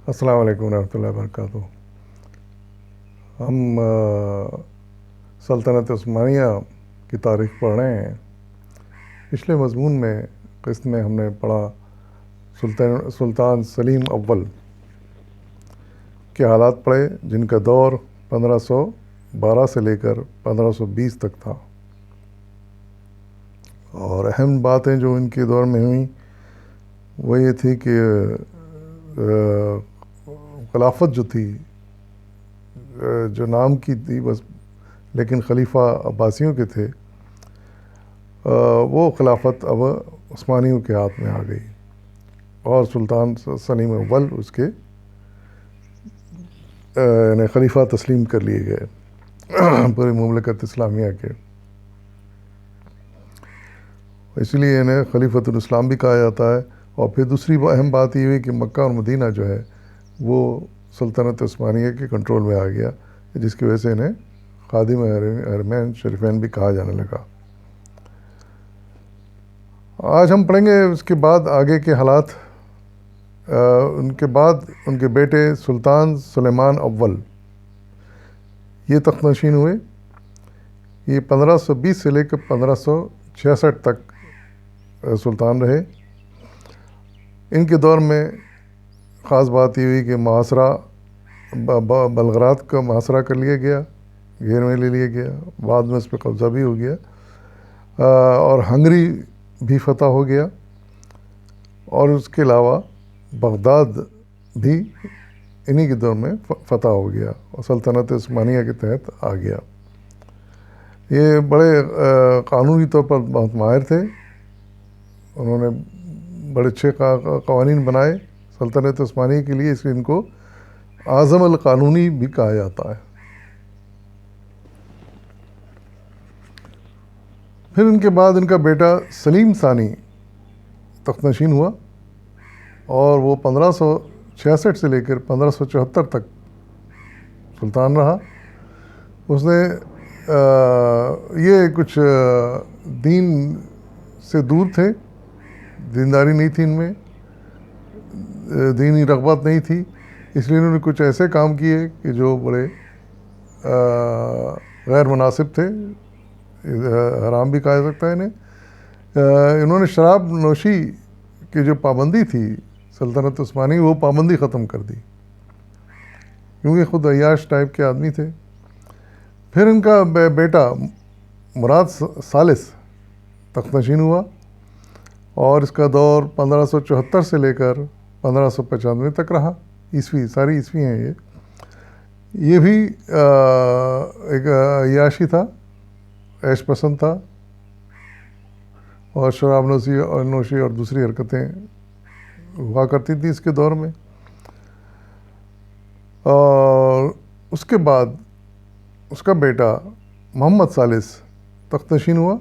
السلام علیکم ورحمۃ اللہ وبرکاتہ۔ ہم سلطنت عثمانیہ کی تاریخ پڑھ رہے ہیں۔ پچھلے مضمون میں قسط میں ہم نے پڑھا سلطان سلیم اول کے حالات پڑھے، جن کا دور 1512 سے لے کر 1520 تک تھا، اور اہم باتیں جو ان کے دور میں ہوئیں وہ یہ تھی کہ خلافت جو تھی، جو نام کی تھی بس، لیکن خلیفہ عباسیوں کے تھے، وہ خلافت اب عثمانیوں کے ہاتھ میں آ گئی، اور سلطان سلیم اول اس کے یعنی خلیفہ تسلیم کر لیے گئے پوری مملکت اسلامیہ کے۔ اس لیے انہیں خلیفۃ الاسلام بھی کہا جاتا ہے۔ اور پھر دوسری اہم بات یہ ہوئی کہ مکہ اور مدینہ جو ہے وہ سلطنت عثمانیہ کے کنٹرول میں آ گیا، جس کی وجہ سے انہیں خادم حرمین شریفین بھی کہا جانے لگا۔ آج ہم پڑھیں گے اس کے بعد آگے کے حالات۔ ان کے بعد ان کے بیٹے سلطان سلیمان اول یہ تخت نشین ہوئے۔ یہ 1520 سے لے کر 1566 تک سلطان رہے۔ ان کے دور میں خاص بات یہ ہوئی کہ محاصرہ بلغراد کا محاصرہ کر لیا گیا، گھیر میں لے لیا گیا، بعد میں اس پہ قبضہ بھی ہو گیا، اور ہنگری بھی فتح ہو گیا، اور اس کے علاوہ بغداد بھی انہی کے دور میں فتح ہو گیا اور سلطنت عثمانیہ کے تحت آ گیا۔ یہ بڑے قانونی طور پر بہت ماہر تھے، انہوں نے بڑے اچھے قوانین بنائے سلطنت عثمانیہ کے لیے، اس لیے ان کو اعظم القانونی بھی کہا جاتا ہے۔ پھر ان کے بعد ان کا بیٹا سلیم ثانی تخت نشین ہوا، اور وہ 1566 سے لے کر 1574 تک سلطان رہا۔ اس نے یہ کچھ دین سے دور تھے، دینداری نہیں تھی ان میں، دینی رغبت نہیں تھی، اس لیے انہوں نے کچھ ایسے کام کیے کہ جو بڑے غیر مناسب تھے، حرام بھی کہا جا سکتا ہے انہیں۔ انہوں نے شراب نوشی کی جو پابندی تھی سلطنت عثمانی، وہ پابندی ختم کر دی، کیونکہ خود عیاش ٹائپ کے آدمی تھے۔ پھر ان کا بیٹا مراد ثالث تخت نشین ہوا، اور اس کا دور 1574 سے لے کر 1595 تک رہا۔ ساری عیسوی ہیں یہ بھی ایک عیاشی تھا، عیش پسند تھا، اور شراب نوشی اور دوسری حرکتیں ہوا کرتی تھیں اس کے دور میں۔ اور اس کے بعد اس کا بیٹا محمد ثالث تخت نشین ہوا۔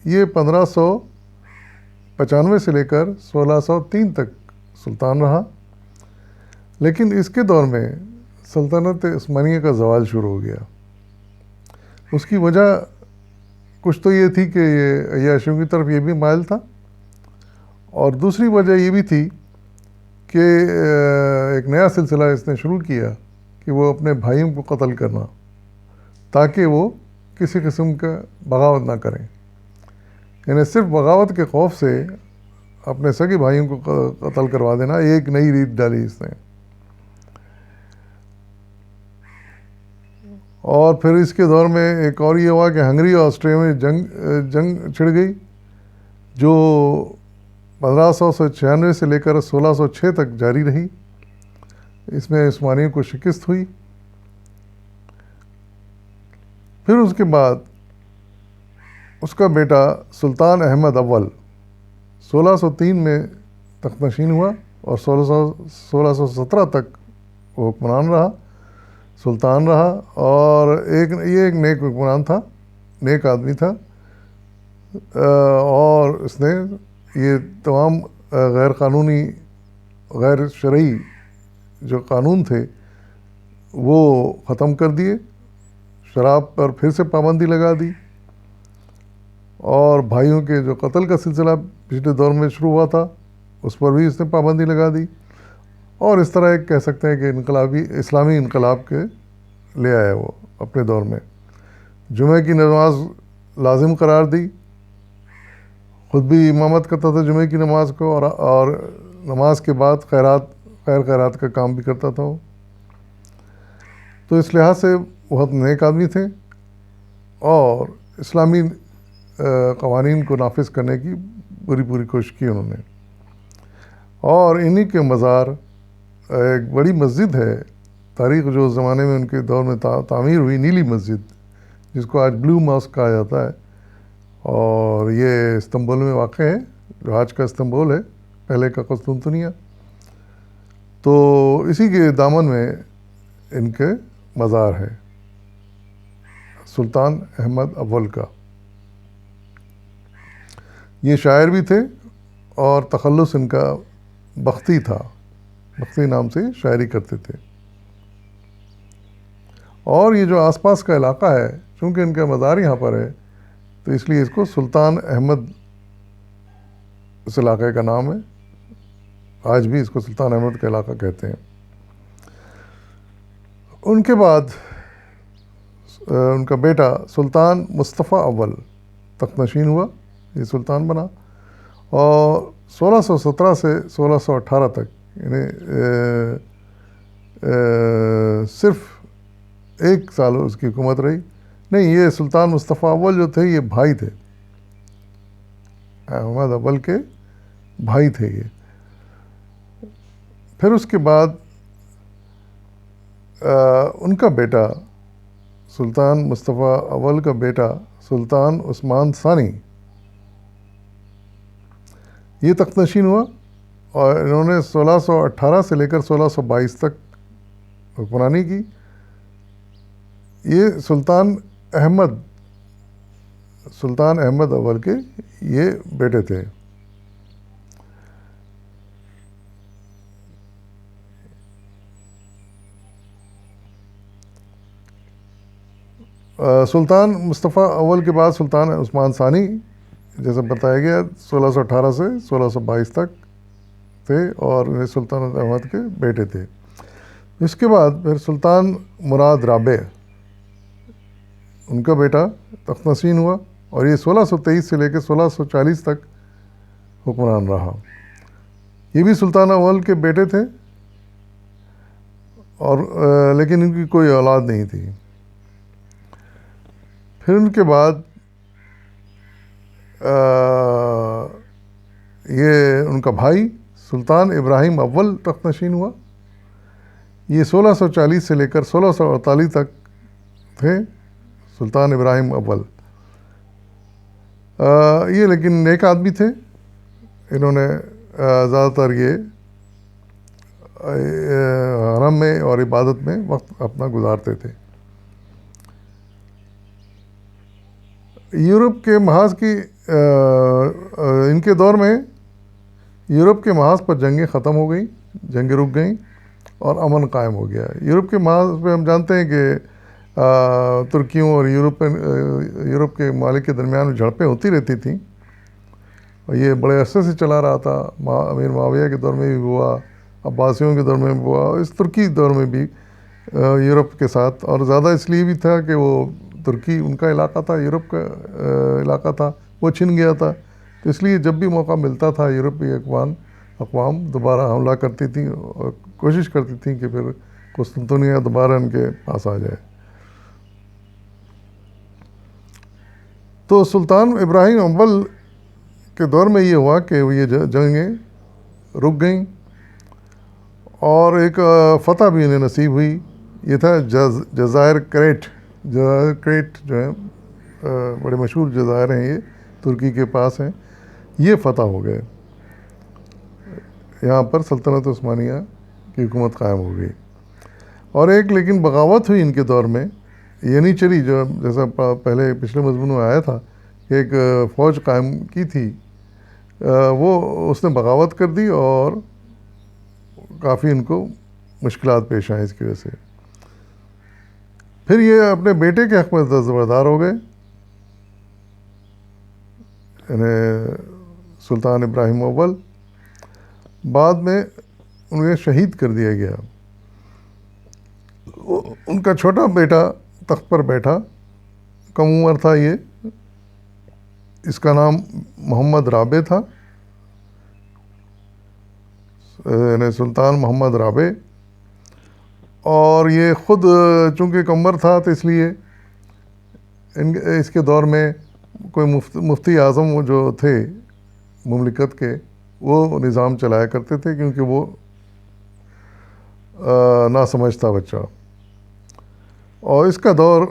یہ 1595 سے لے کر 1603 تک سلطان رہا، لیکن اس کے دور میں سلطنت عثمانیہ کا زوال شروع ہو گیا۔ اس کی وجہ کچھ تو یہ تھی کہ یہ عیاشیوں کی طرف یہ بھی مائل تھا، اور دوسری وجہ یہ بھی تھی کہ ایک نیا سلسلہ اس نے شروع کیا کہ وہ اپنے بھائیوں کو قتل کرنا، تاکہ وہ کسی قسم کا بغاوت نہ کریں، یعنی صرف بغاوت کے خوف سے اپنے سگے بھائیوں کو قتل کروا دینا۔ ایک نئی ریت ڈالی اس نے۔ اور پھر اس کے دور میں ایک اور یہ ہوا کہ ہنگری اور آسٹریا میں جنگ چھڑ گئی، جو 1596 سے لے کر 1606 تک جاری رہی۔ اس میں عثمانیوں کو شکست ہوئی۔ پھر اس کے بعد اس کا بیٹا سلطان احمد اول 1603 میں تخت نشین ہوا، اور 1617 تک وہ حکمران رہا، سلطان رہا، اور یہ ایک نیک حکمران تھا، نیک آدمی تھا، اور اس نے یہ تمام غیر قانونی غیر شرعی جو قانون تھے وہ ختم کر دیے، شراب پر پھر سے پابندی لگا دی، اور بھائیوں کے جو قتل کا سلسلہ پچھلے دور میں شروع ہوا تھا اس پر بھی اس نے پابندی لگا دی، اور اس طرح ایک کہہ سکتے ہیں کہ اسلامی انقلاب کے لے آیا وہ اپنے دور میں. جمعہ کی نماز لازم قرار دی، خود بھی امامت کرتا تھا جمعہ کی نماز کو، اور نماز کے بعد خیرات کا کام بھی کرتا تھا وہ. تو اس لحاظ سے بہت نیک آدمی تھے اور اسلامی قوانین کو نافذ کرنے کی پوری کوشش کی انہوں نے. اور انہی کے مزار ایک بڑی مسجد ہے، تاریخ جو اس زمانے میں ان کے دور میں تعمیر ہوئی، نیلی مسجد، جس کو آج بلو ماسک کہا جاتا ہے، اور یہ استنبول میں واقع ہے، جو آج کا استنبول ہے، پہلے کا قسطنطنیہ. تو اسی کے دامن میں ان کے مزار ہے، سلطان احمد اول کا. یہ شاعر بھی تھے اور تخلص ان کا بختی تھا، بختی نام سے شاعری کرتے تھے. اور یہ جو آس پاس کا علاقہ ہے، چونکہ ان کا مزار یہاں پر ہے، تو اس لیے اس کو سلطان احمد اس علاقے کا نام ہے. آج بھی اس کو سلطان احمد کا علاقہ کہتے ہیں. ان کے بعد ان کا بیٹا سلطان مصطفیٰ اول تخت نشین ہوا، یہ سلطان بنا، اور 1617 سے 1618 تک، یعنی صرف 1 سال اس کی حکومت رہی. نہیں، یہ سلطان مصطفیٰ اول جو تھے یہ بھائی تھے، احمد اول کے بھائی تھے یہ. پھر اس کے بعد ان کا بیٹا سلطان مصطفیٰ اول کا بیٹا سلطان عثمان ثانی یہ تخت نشین ہوا، اور انہوں نے 1618 سے لے کر 1622 تک حکمرانی کی. یہ سلطان احمد اول کے یہ بیٹے تھے. سلطان مصطفیٰ اول کے بعد سلطان عثمان ثانی، جیسا بتایا گیا، 1618 سے 1622 تک تھے، اور سلطان احمد کے بیٹے تھے. اس کے بعد پھر سلطان مراد رابع، ان کا بیٹا تخت نشین ہوا، اور یہ 1623 سے لے کے 1640 تک حکمران رہا. یہ بھی سلطان اول کے بیٹے تھے، اور لیکن ان کی کوئی اولاد نہیں تھی. پھر ان کے بعد یہ ان کا بھائی سلطان ابراہیم اول تخت نشین ہوا. یہ 1640 سے لے کر 1648 تک تھے سلطان ابراہیم اول. یہ لیکن نیک آدمی تھے، انہوں نے زیادہ تر یہ حرم میں اور عبادت میں وقت اپنا گزارتے تھے. یورپ کے محاذ کی ان کے دور میں یورپ کے محاذ پر جنگیں ختم ہو گئیں، جنگیں رک گئیں، اور امن قائم ہو گیا. یورپ کے محاذ پہ ہم جانتے ہیں کہ ترکیوں اور یورپ کے ممالک کے درمیان جھڑپیں ہوتی رہتی تھیں، اور یہ بڑے عرصے سے چلا رہا تھا. امیر معاویہ کے دور میں بھی ہوا، عباسیوں کے دور میں بھی ہوا، اس ترکی دور میں بھی یورپ کے ساتھ. اور زیادہ اس لیے بھی تھا کہ وہ ترکی ان کا علاقہ تھا، یورپ کا علاقہ تھا، وہ چھن گیا تھا. تو اس لیے جب بھی موقع ملتا تھا یورپی اقوام دوبارہ حملہ کرتی تھیں اور کوشش کرتی تھیں کہ پھر قسطنطنیہ دوبارہ ان کے پاس آ جائے. تو سلطان ابراہیم اول کے دور میں یہ ہوا کہ یہ جنگیں رک گئیں، اور ایک فتح بھی انہیں نصیب ہوئی. یہ تھا جزائر کریٹ جو ہیں، بڑے مشہور جزائر ہیں، یہ ترکی کے پاس ہیں. یہ فتح ہو گئے، یہاں پر سلطنت عثمانیہ کی حکومت قائم ہو گئی. اور ایک لیکن بغاوت ہوئی ان کے دور میں، یہ نہیں چلی جو جیسا پہلے پچھلے مضمون میں آیا تھا کہ ایک فوج قائم کی تھی، وہ اس نے بغاوت کر دی، اور کافی ان کو مشکلات پیش آئیں اس کی وجہ سے. پھر یہ اپنے بیٹے کے حق میں دستبردار ہو گئے، یعنی سلطان ابراہیم اول. بعد میں انہیں شہید کر دیا گیا. ان کا چھوٹا بیٹا تخت پر بیٹھا، کم عمر تھا یہ، اس کا نام محمد رابع تھا، یعنی سلطان محمد رابع. اور یہ خود چونکہ کم عمر تھا تو اس لیے اس کے دور میں کوئی مفتی اعظم جو تھے مملکت کے، وہ نظام چلایا کرتے تھے، کیونکہ وہ ناسمجھ تھا بچہ. اور اس کا دور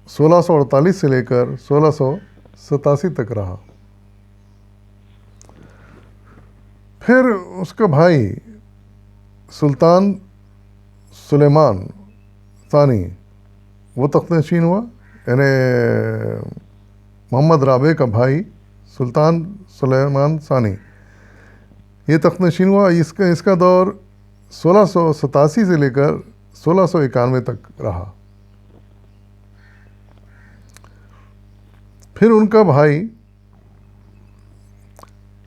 1648 سے لے کر 1687 تک رہا. پھر اس کا بھائی سلطان سلیمان ثانی وہ تخت نشین ہوا، یعنی محمد رابع کا بھائی سلطان سلیمان ثانی یہ تخت نشین ہوا. اس کا دور 1687 سے لے کر 1691 تک رہا. پھر ان کا بھائی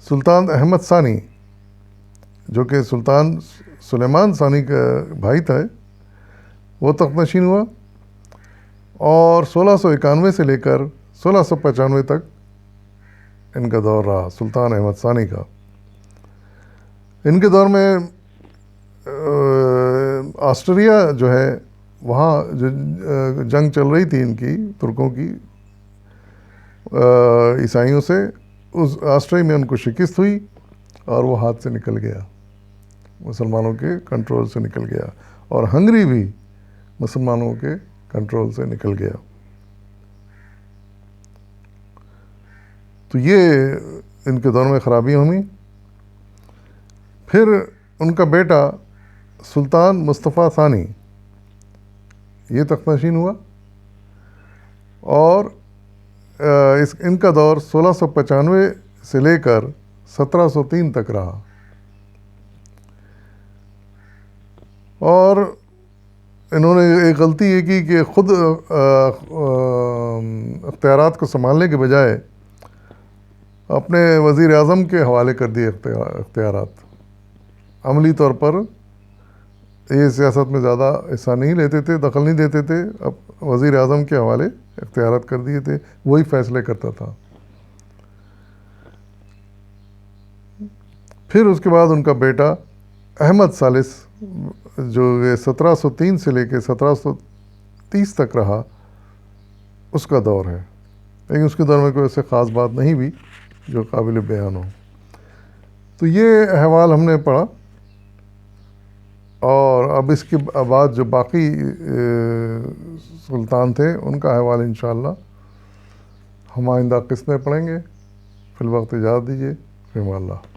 سلطان احمد ثانی، جو کہ سلطان سلیمان ثانی کا بھائی تھا، وہ تخت نشین ہوا، اور 1691 سے لے کر 1695 تک ان کا دور رہا سلطان احمد ثانی کا. ان کے دور میں آسٹریا جو ہے، وہاں جو جنگ چل رہی تھی ان کی، ترکوں کی عیسائیوں سے، اس آسٹریا میں ان کو شکست ہوئی اور وہ ہاتھ سے نکل گیا، مسلمانوں کے کنٹرول سے نکل گیا. اور ہنگری بھی مسلمانوں کے کنٹرول سے نکل گیا. تو یہ ان کے دور میں خرابیاں ہوئیں. پھر ان کا بیٹا سلطان مصطفیٰ ثانی یہ تخت نشین ہوا، اور ان کا دور 1695 سے لے کر 1703 تک رہا. اور انہوں نے ایک غلطی یہ کی کہ خود اختیارات کو سنبھالنے کے بجائے اپنے وزیر اعظم کے حوالے کر دیے اختیارات. عملی طور پر یہ سیاست میں زیادہ حصہ نہیں لیتے تھے، دخل نہیں دیتے تھے، اب وزیر اعظم کے حوالے اختیارات کر دیے تھے، وہی فیصلے کرتا تھا. پھر اس کے بعد ان کا بیٹا احمد ثالث، جو 1703 سے لے کے 1730 تک رہا، اس کا دور ہے. لیکن اس کے دور میں کوئی ایسے خاص بات نہیں بھی جو قابل بیان ہو. تو یہ احوال ہم نے پڑھا، اور اب اس کے بعد جو باقی سلطان تھے ان کا احوال انشاءاللہ ہم آئندہ قسط میں پڑھیں گے. فی الوقت اجازت دیجیے، فی امان اللہ.